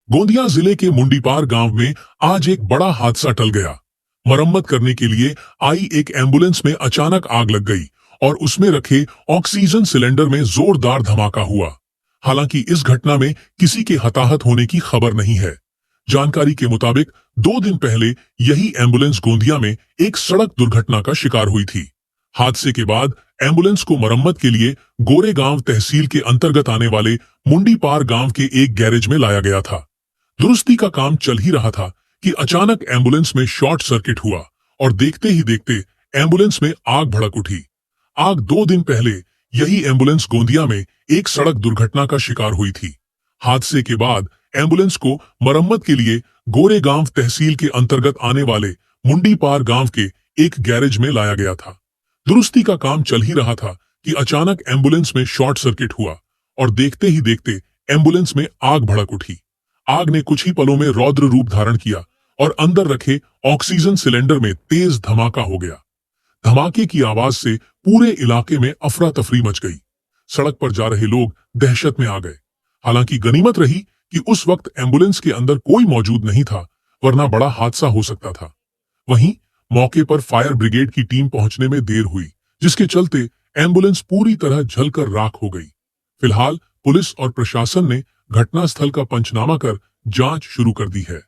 गोंदिया जिले के मुंडीपार गांव में आज एक बड़ा हादसा टल गया। मरम्मत करने के लिए आई एक एम्बुलेंस में अचानक आग लग गई और उसमें रखे ऑक्सीजन सिलेंडर में जोरदार धमाका हुआ। हालांकि इस घटना में किसी के हताहत होने की खबर नहीं है। जानकारी के मुताबिक 2 दिन पहले यही एम्बुलेंस गोंदिया में एक सड़क दुर्घटना का शिकार हुई थी। हादसे के बाद एम्बुलेंस को मरम्मत के लिए गोरेगांव तहसील के अंतर्गत आने वाले मुंडीपार गांव के एक गैरेज में लाया गया था। दुरुस्ती का काम चल ही रहा था कि अचानक एम्बुलेंस में शॉर्ट सर्किट हुआ और देखते ही देखते एम्बुलेंस में आग भड़क उठी। आग 2 दिन पहले यही एम्बुलेंस गोंदिया में एक सड़क दुर्घटना का शिकार हुई थी। हादसे के बाद एम्बुलेंस को मरम्मत के लिए गोरेगांव तहसील के अंतर्गत आने वाले मुंडीपार गांव के एक गैरेज में लाया गया था। दुरुस्ती का काम चल ही रहा था कि अचानक एम्बुलेंस में शॉर्ट सर्किट हुआ और देखते ही देखते एम्बुलेंस में आग भड़क उठी। आग ने कुछ ही पलों में रौद्र रूप धारण किया और अंदर रखे ऑक्सीजन सिलेंडर में तेज धमाका हो गया। धमाके की आवाज से पूरे इलाके में अफरा तफरी मच गई। सड़क पर जा रहे लोग दहशत में आ गए। हालांकि गनीमत रही कि उस वक्त एम्बुलेंस के अंदर कोई मौजूद नहीं था, वरना बड़ा हादसा हो सकता था। वहीं मौके पर फायर ब्रिगेड की टीम पहुंचने में देर हुई, जिसके चलते एम्बुलेंस पूरी तरह जलकर राख हो गई। फिलहाल पुलिस और प्रशासन ने घटनास्थल का पंचनामा कर जांच शुरू कर दी है।